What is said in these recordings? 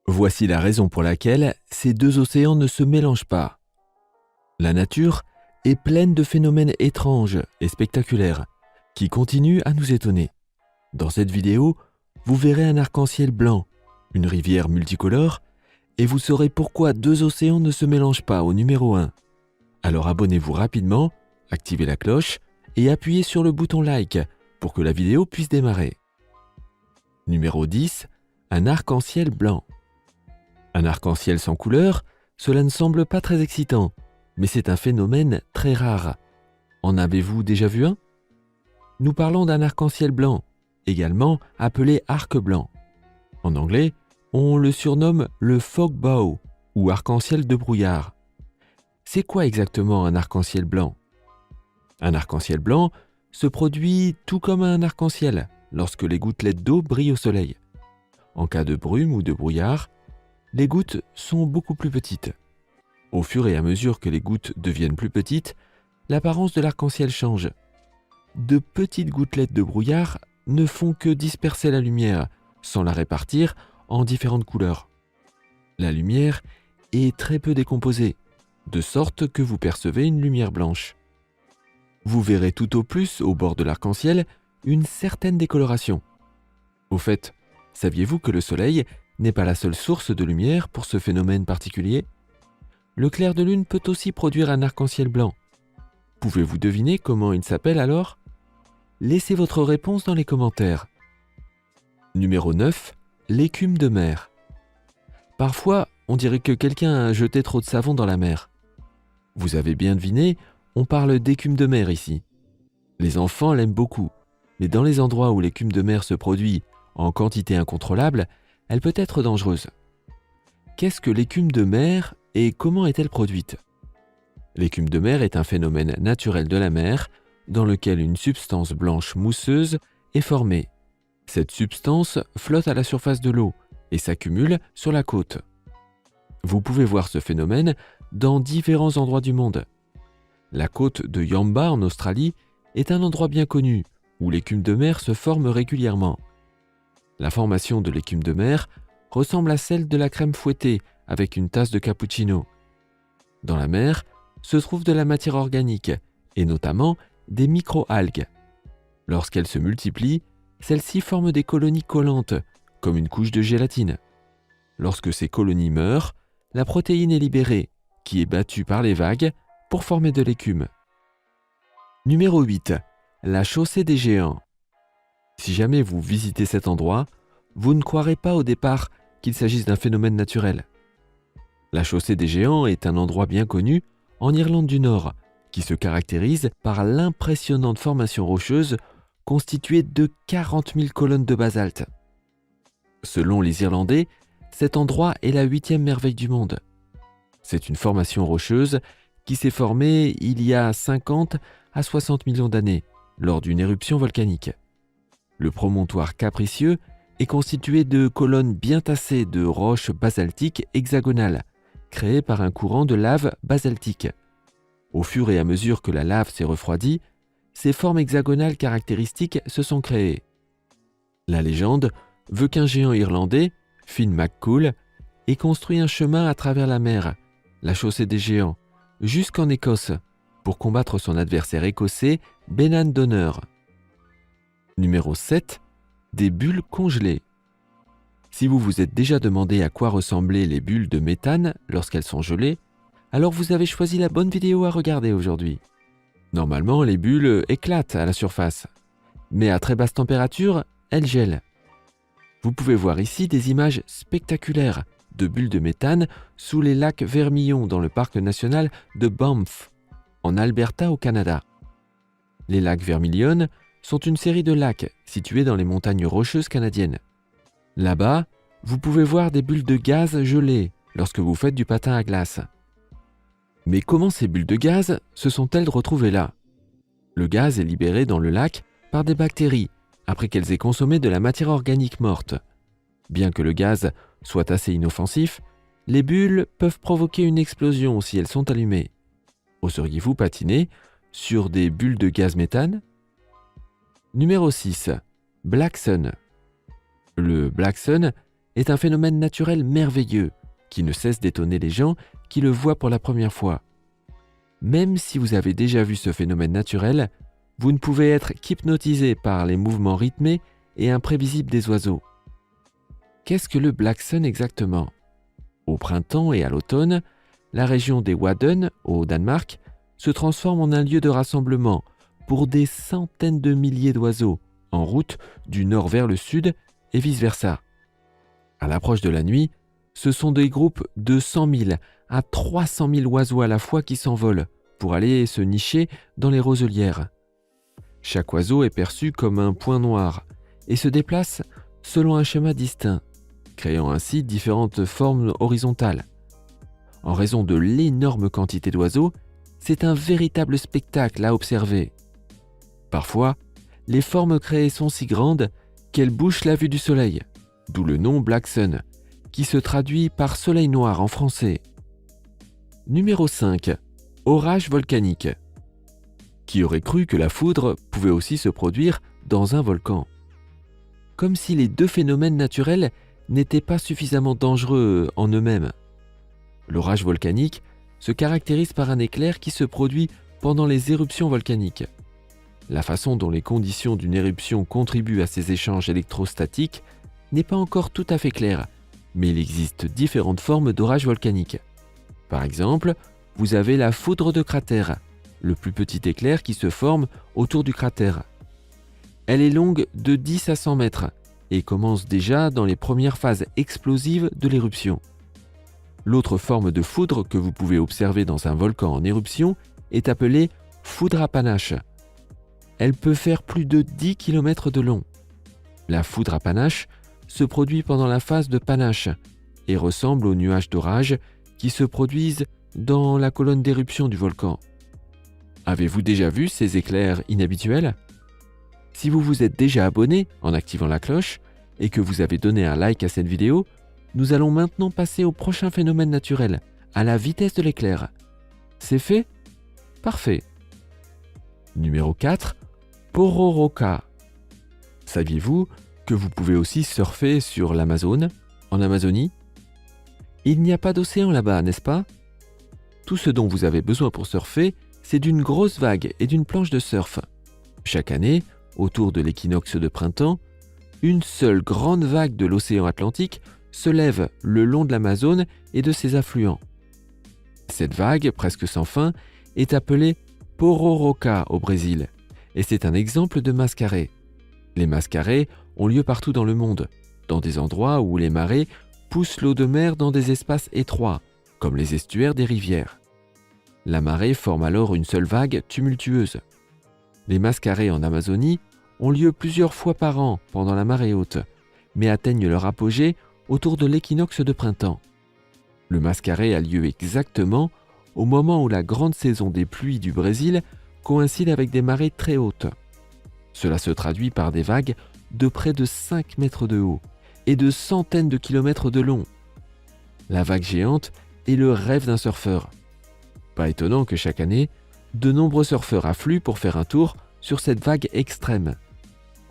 Voici la raison pour laquelle ces deux océans ne se mélangent pas. La nature est pleine de phénomènes étranges et spectaculaires qui continuent à nous étonner. Dans cette vidéo, vous verrez un arc-en-ciel blanc, une rivière multicolore, et vous saurez pourquoi deux océans ne se mélangent pas au numéro 1. Alors abonnez-vous rapidement, activez la cloche et appuyez sur le bouton like pour que la vidéo puisse démarrer. Numéro 10. Un arc-en-ciel blanc. Un arc-en-ciel sans couleur, cela ne semble pas très excitant, mais c'est un phénomène très rare. En avez-vous déjà vu un? Nous parlons d'un arc-en-ciel blanc, également appelé arc blanc. En anglais, on le surnomme le fog bow ou arc-en-ciel de brouillard. C'est quoi exactement un arc-en-ciel blanc? Un arc-en-ciel blanc se produit tout comme un arc-en-ciel lorsque les gouttelettes d'eau brillent au soleil. En cas de brume ou de brouillard, les gouttes sont beaucoup plus petites. Au fur et à mesure que les gouttes deviennent plus petites, l'apparence de l'arc-en-ciel change. De petites gouttelettes de brouillard ne font que disperser la lumière, sans la répartir en différentes couleurs. La lumière est très peu décomposée, de sorte que vous percevez une lumière blanche. Vous verrez tout au plus, au bord de l'arc-en-ciel, une certaine décoloration. Au fait, saviez-vous que le soleil n'est pas la seule source de lumière pour ce phénomène particulier? Le clair de lune peut aussi produire un arc-en-ciel blanc. Pouvez-vous deviner comment il s'appelle alors? Laissez votre réponse dans les commentaires. Numéro 9. L'écume de mer. Parfois, on dirait que quelqu'un a jeté trop de savon dans la mer. Vous avez bien deviné, on parle d'écume de mer ici. Les enfants l'aiment beaucoup, mais dans les endroits où l'écume de mer se produit en quantité incontrôlable, elle peut être dangereuse. Qu'est-ce que l'écume de mer et comment est-elle produite? L'écume de mer est un phénomène naturel de la mer dans lequel une substance blanche mousseuse est formée. Cette substance flotte à la surface de l'eau et s'accumule sur la côte. Vous pouvez voir ce phénomène dans différents endroits du monde. La côte de Yamba en Australie est un endroit bien connu où l'écume de mer se forme régulièrement. La formation de l'écume de mer ressemble à celle de la crème fouettée avec une tasse de cappuccino. Dans la mer se trouve de la matière organique et notamment des micro-algues. Lorsqu'elles se multiplient, celles-ci forment des colonies collantes, comme une couche de gélatine. Lorsque ces colonies meurent, la protéine est libérée, qui est battue par les vagues pour former de l'écume. Numéro 8. La chaussée des géants. Si jamais vous visitez cet endroit, vous ne croirez pas au départ qu'il s'agisse d'un phénomène naturel. La chaussée des géants est un endroit bien connu en Irlande du Nord, qui se caractérise par l'impressionnante formation rocheuse constituée de 40 000 colonnes de basalte. Selon les Irlandais, cet endroit est la 8e merveille du monde. C'est une formation rocheuse qui s'est formée il y a 50 à 60 millions d'années, lors d'une éruption volcanique. Le promontoire capricieux est constitué de colonnes bien tassées de roches basaltiques hexagonales, créées par un courant de lave basaltique. Au fur et à mesure que la lave s'est refroidie, ces formes hexagonales caractéristiques se sont créées. La légende veut qu'un géant irlandais, Finn McCool, ait construit un chemin à travers la mer, la chaussée des géants, jusqu'en Écosse, pour combattre son adversaire écossais Benan Donner. Numéro 7. Des bulles congelées. Si vous vous êtes déjà demandé à quoi ressemblaient les bulles de méthane lorsqu'elles sont gelées, alors vous avez choisi la bonne vidéo à regarder aujourd'hui. Normalement, les bulles éclatent à la surface, mais à très basse température, elles gèlent. Vous pouvez voir ici des images spectaculaires de bulles de méthane sous les lacs Vermillon dans le parc national de Banff, en Alberta au Canada. Les lacs Vermilion sont une série de lacs situés dans les montagnes rocheuses canadiennes. Là-bas, vous pouvez voir des bulles de gaz gelées lorsque vous faites du patin à glace. Mais comment ces bulles de gaz se sont-elles retrouvées là? Le gaz est libéré dans le lac par des bactéries après qu'elles aient consommé de la matière organique morte. Bien que le gaz soit assez inoffensif, les bulles peuvent provoquer une explosion si elles sont allumées. Oseriez-vous patiner sur des bulles de gaz méthane? Numéro 6. Black Sun. Le Black Sun est un phénomène naturel merveilleux qui ne cesse d'étonner les gens qui le voient pour la première fois. Même si vous avez déjà vu ce phénomène naturel, vous ne pouvez être qu'hypnotisé par les mouvements rythmés et imprévisibles des oiseaux. Qu'est-ce que le Black Sun exactement ? Au printemps et à l'automne, la région des Wadden, au Danemark, se transforme en un lieu de rassemblement pour des centaines de milliers d'oiseaux, en route du nord vers le sud et vice-versa. À l'approche de la nuit, ce sont des groupes de 100 000 à 300 000 oiseaux à la fois qui s'envolent pour aller se nicher dans les roselières. Chaque oiseau est perçu comme un point noir et se déplace selon un schéma distinct, créant ainsi différentes formes horizontales. En raison de l'énorme quantité d'oiseaux, c'est un véritable spectacle à observer. Parfois, les formes créées sont si grandes qu'elles bouchent la vue du soleil, d'où le nom Black Sun, qui se traduit par soleil noir en français. Numéro 5. Orage volcanique. Qui aurait cru que la foudre pouvait aussi se produire dans un volcan ? Comme si les deux phénomènes naturels n'étaient pas suffisamment dangereux en eux-mêmes. L'orage volcanique se caractérise par un éclair qui se produit pendant les éruptions volcaniques. La façon dont les conditions d'une éruption contribuent à ces échanges électrostatiques n'est pas encore tout à fait claire, mais il existe différentes formes d'orage volcanique. Par exemple, vous avez la foudre de cratère, le plus petit éclair qui se forme autour du cratère. Elle est longue de 10 à 100 mètres et commence déjà dans les premières phases explosives de l'éruption. L'autre forme de foudre que vous pouvez observer dans un volcan en éruption est appelée foudre à panache. Elle peut faire plus de 10 km de long. La foudre à panache se produit pendant la phase de panache et ressemble aux nuages d'orage qui se produisent dans la colonne d'éruption du volcan. Avez-vous déjà vu ces éclairs inhabituels ? Si vous vous êtes déjà abonné en activant la cloche et que vous avez donné un like à cette vidéo, nous allons maintenant passer au prochain phénomène naturel, à la vitesse de l'éclair. C'est fait ? Parfait. Numéro 4. Pororoca. Saviez-vous que vous pouvez aussi surfer sur l'Amazone, en Amazonie ? Il n'y a pas d'océan là-bas, n'est-ce pas ? Tout ce dont vous avez besoin pour surfer, c'est d'une grosse vague et d'une planche de surf. Chaque année, autour de l'équinoxe de printemps, une seule grande vague de l'océan Atlantique se lève le long de l'Amazone et de ses affluents. Cette vague, presque sans fin, est appelée Pororoca au Brésil, et c'est un exemple de mascarée. Les mascarées ont lieu partout dans le monde, dans des endroits où les marées poussent l'eau de mer dans des espaces étroits, comme les estuaires des rivières. La marée forme alors une seule vague tumultueuse. Les mascarées en Amazonie ont lieu plusieurs fois par an pendant la marée haute, mais atteignent leur apogée autour de l'équinoxe de printemps. Le mascaré a lieu exactement au moment où la grande saison des pluies du Brésil coïncide avec des marées très hautes. Cela se traduit par des vagues de près de 5 mètres de haut et de centaines de kilomètres de long. La vague géante est le rêve d'un surfeur. Pas étonnant que chaque année, de nombreux surfeurs affluent pour faire un tour sur cette vague extrême.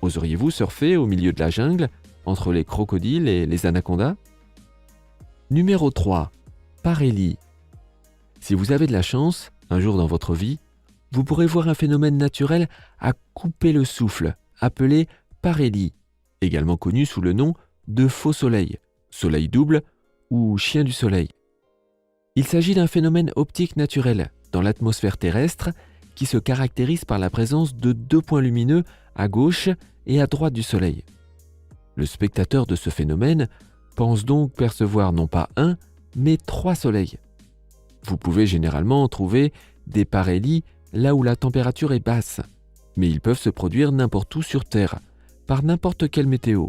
Oseriez-vous surfer au milieu de la jungle, entre les crocodiles et les anacondas ? Numéro 3. Parélie. Si vous avez de la chance, un jour dans votre vie, vous pourrez voir un phénomène naturel à couper le souffle, appelé parélie, également connu sous le nom de faux soleil, soleil double ou chien du soleil. Il s'agit d'un phénomène optique naturel dans l'atmosphère terrestre qui se caractérise par la présence de 2 points lumineux à gauche et à droite du soleil. Le spectateur de ce phénomène pense donc percevoir non pas un, mais 3 soleils. Vous pouvez généralement trouver des parélies là où la température est basse, mais ils peuvent se produire n'importe où sur Terre, par n'importe quelle météo.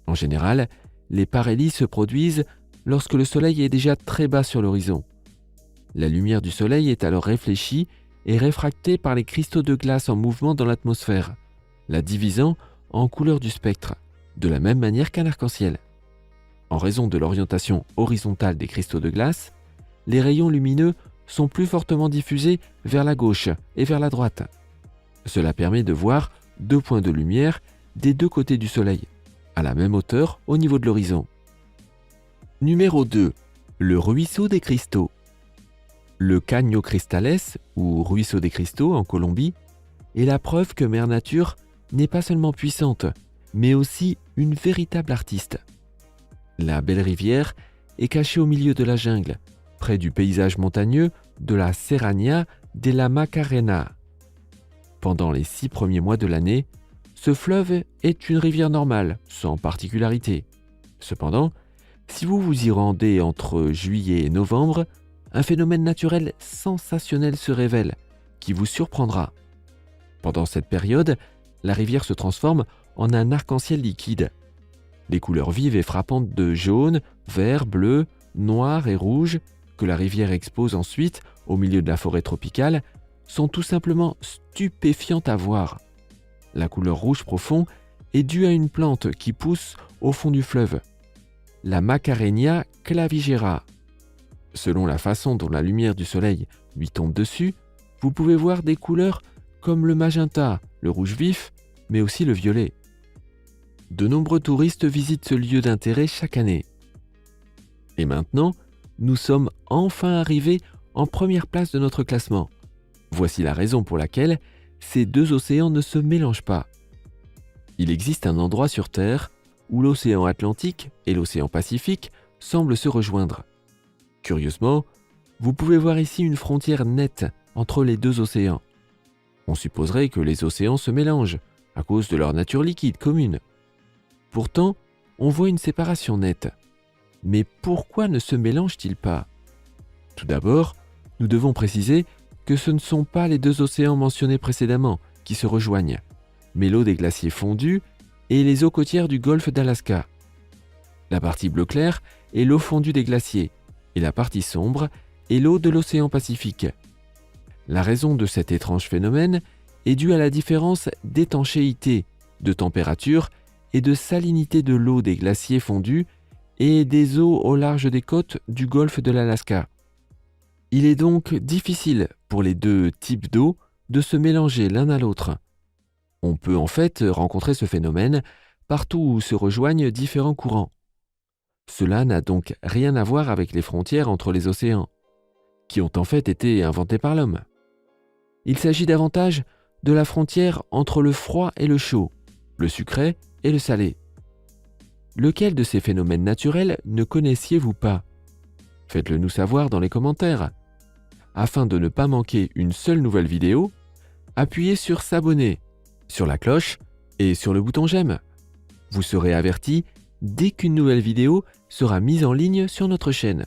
En général, les parélies se produisent lorsque le soleil est déjà très bas sur l'horizon. La lumière du soleil est alors réfléchie et réfractée par les cristaux de glace en mouvement dans l'atmosphère, la divisant en couleurs du spectre, de la même manière qu'un arc-en-ciel. En raison de l'orientation horizontale des cristaux de glace, les rayons lumineux sont plus fortement diffusés vers la gauche et vers la droite. Cela permet de voir 2 points de lumière des 2 côtés du soleil, à la même hauteur au niveau de l'horizon. Numéro 2. Le ruisseau des cristaux. Le Caño Cristales, ou ruisseau des cristaux en Colombie, est la preuve que Mère Nature n'est pas seulement puissante, mais aussi une véritable artiste. La belle rivière est cachée au milieu de la jungle, près du paysage montagneux de la Serranía de la Macarena. Pendant les 6 premiers mois de l'année, ce fleuve est une rivière normale, sans particularité. Cependant, si vous vous y rendez entre juillet et novembre, un phénomène naturel sensationnel se révèle, qui vous surprendra. Pendant cette période, la rivière se transforme en un arc-en-ciel liquide. Les couleurs vives et frappantes de jaune, vert, bleu, noir et rouge que la rivière expose ensuite au milieu de la forêt tropicale sont tout simplement stupéfiantes à voir. La couleur rouge profond est due à une plante qui pousse au fond du fleuve, la Macarenia clavigera. Selon la façon dont la lumière du soleil lui tombe dessus, vous pouvez voir des couleurs comme le magenta, le rouge vif, mais aussi le violet. De nombreux touristes visitent ce lieu d'intérêt chaque année. Et maintenant, nous sommes enfin arrivés en première place de notre classement. Voici la raison pour laquelle ces deux océans ne se mélangent pas. Il existe un endroit sur Terre où l'océan Atlantique et l'océan Pacifique semblent se rejoindre. Curieusement, vous pouvez voir ici une frontière nette entre les deux océans. On supposerait que les océans se mélangent à cause de leur nature liquide commune. Pourtant, on voit une séparation nette. Mais pourquoi ne se mélangent-ils pas? Tout d'abord, nous devons préciser que ce ne sont pas les deux océans mentionnés précédemment qui se rejoignent, mais l'eau des glaciers fondus et les eaux côtières du golfe d'Alaska. La partie bleu clair est l'eau fondue des glaciers, et la partie sombre est l'eau de l'océan Pacifique. La raison de cet étrange phénomène est due à la différence d'étanchéité, de température et de salinité de l'eau des glaciers fondus et des eaux au large des côtes du golfe de l'Alaska. Il est donc difficile pour les deux types d'eau de se mélanger l'un à l'autre. On peut en fait rencontrer ce phénomène partout où se rejoignent différents courants. Cela n'a donc rien à voir avec les frontières entre les océans, qui ont en fait été inventées par l'homme. Il s'agit davantage de la frontière entre le froid et le chaud, le sucré et le salé. Lequel de ces phénomènes naturels ne connaissiez-vous pas? Faites-le nous savoir dans les commentaires. Afin de ne pas manquer une seule nouvelle vidéo, appuyez sur s'abonner, sur la cloche et sur le bouton j'aime. Vous serez averti dès qu'une nouvelle vidéo sera mise en ligne sur notre chaîne.